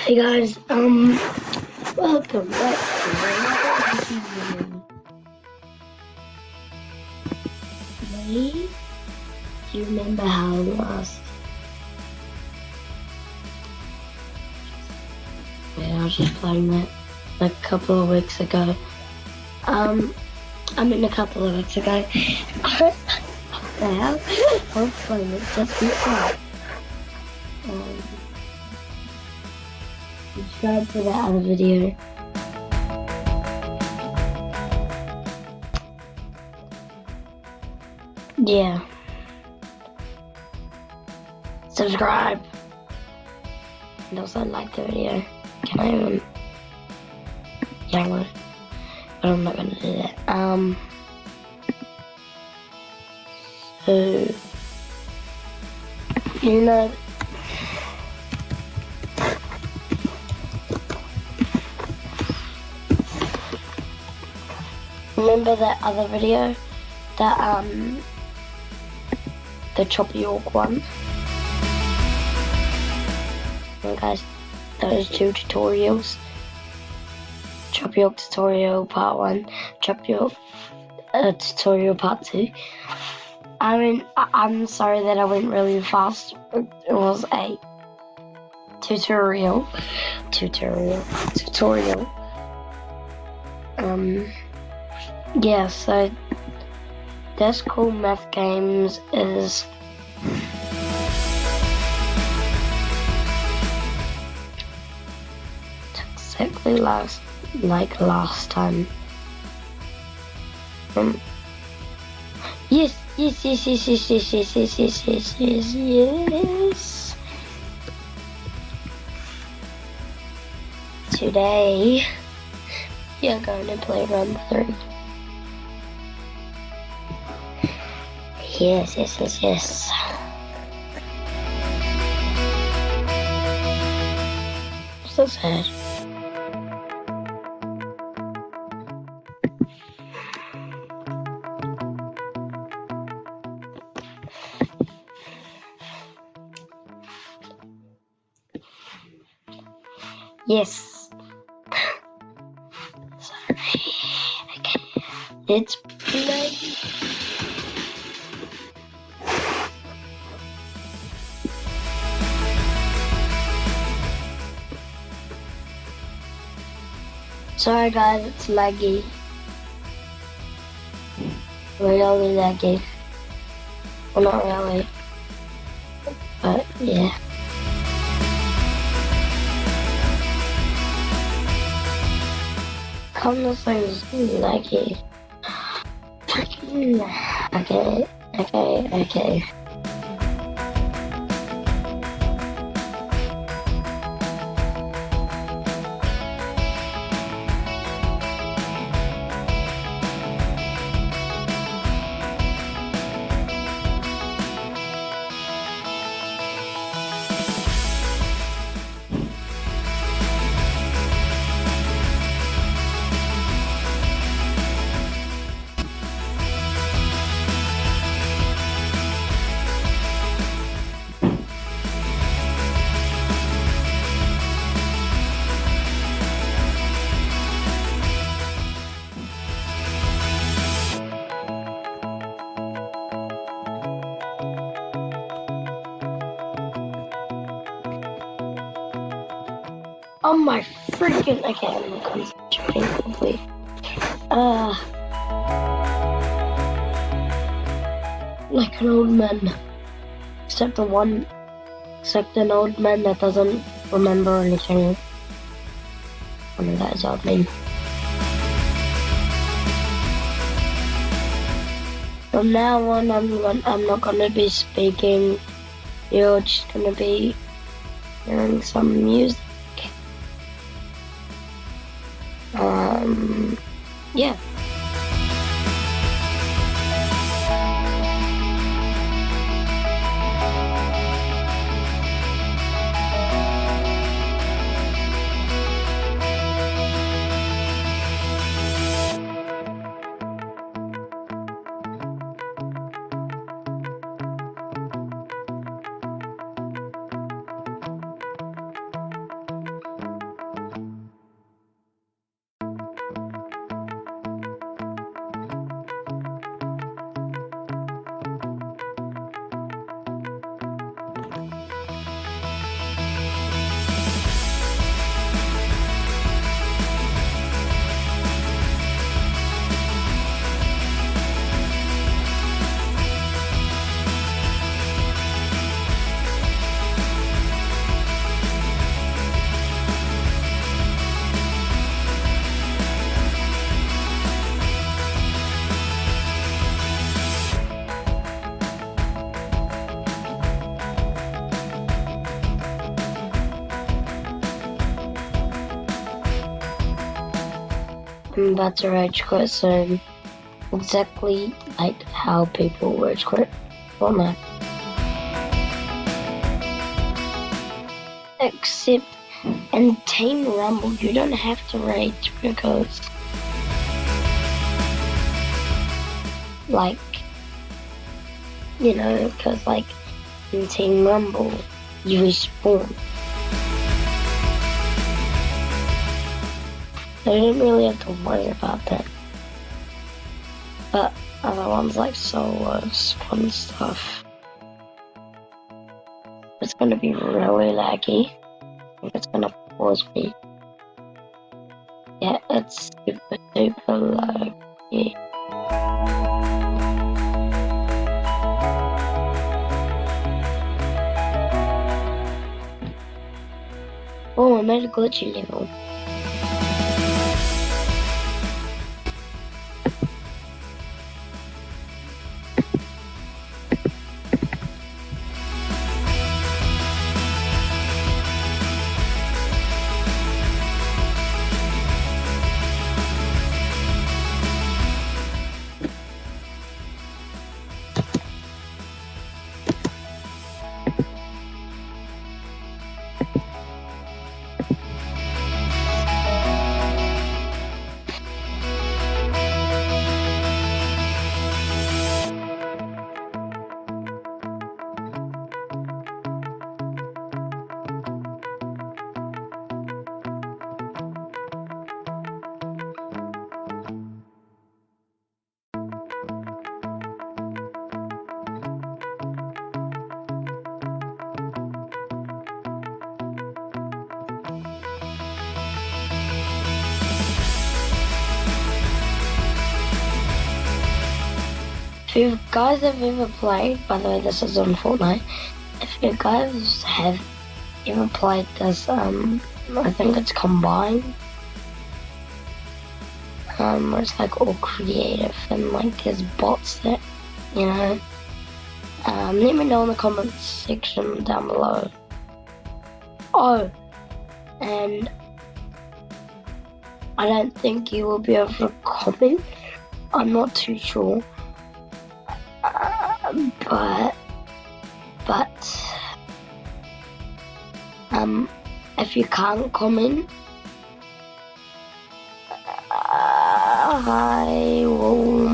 Hey guys, welcome back to another YouTube video. Today, do you remember how I was just playing that a couple of weeks ago. I mean a couple of weeks ago. What the hell? I was playing it just before. Subscribe to that other video. Yeah. Subscribe. And also like the video. Can I even? Yeah, I want to. But I'm not gonna do that. So, you know, remember that other video? That, the Choppy York one? Well guys, those two tutorials. Choppy York tutorial part 1, Choppy York tutorial part 2. I mean, I'm sorry that I went really fast. It was a tutorial. Yeah, so this Cool Math Games is exactly like last time. Yes. Today, we are going to play round 3. Yes. I'm so sad. Yes. Sorry. Okay. Let's play. Sorry guys, it's laggy. Really laggy. Well, not really. But yeah. Come this thing's laggy. Okay. Oh my freaking, okay, I'm not concentrating properly. Like an old man. Except an old man that doesn't remember anything. I know that is odd name. From now on, I'm not gonna be speaking. You're just gonna be hearing some music. Yeah. I'm about to rage quit soon. Exactly like how people rage quit Fortnite. Except in Team Rumble, you don't have to rage because, like, because like in Team Rumble, you respawn. So you don't really have to worry about that. But other ones like solos and stuff, it's gonna be really laggy. It's gonna pause me. Yeah, it's super laggy. Oh, I made a glitchy level. If you guys have ever played, by the way, this is on Fortnite. If you guys have ever played this, I think it's combined. Where it's like all creative and like there's bots that, let me know in the comments section down below. Oh, and I don't think you will be able to comment. I'm not too sure. But if you can't comment, I will.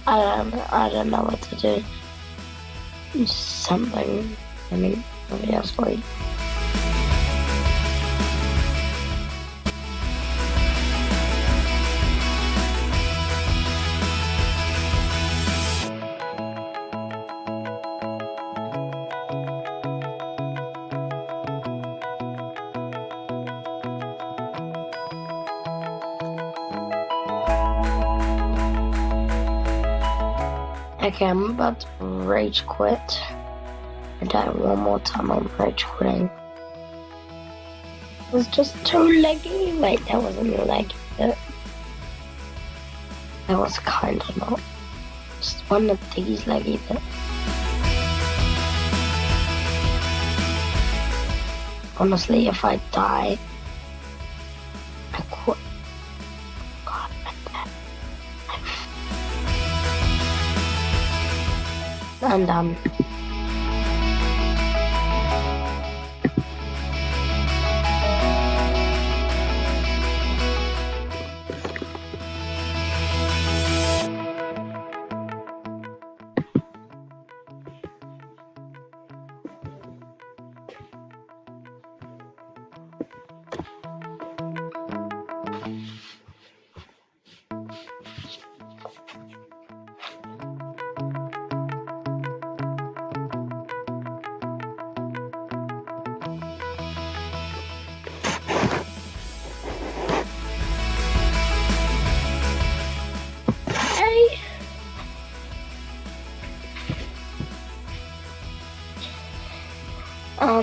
I don't know what to do. Something. Nobody else will. Okay, I'm about to rage quit. I die one more time, I'm rage quitting. It was just too laggy. Wait, that wasn't laggy. That was kinda not. Just one of these laggy bits. Honestly, if I die, I quit. God, I'm done.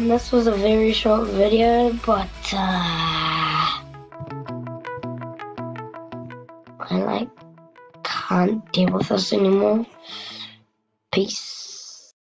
This was a very short video, but I can't deal with this anymore. Peace.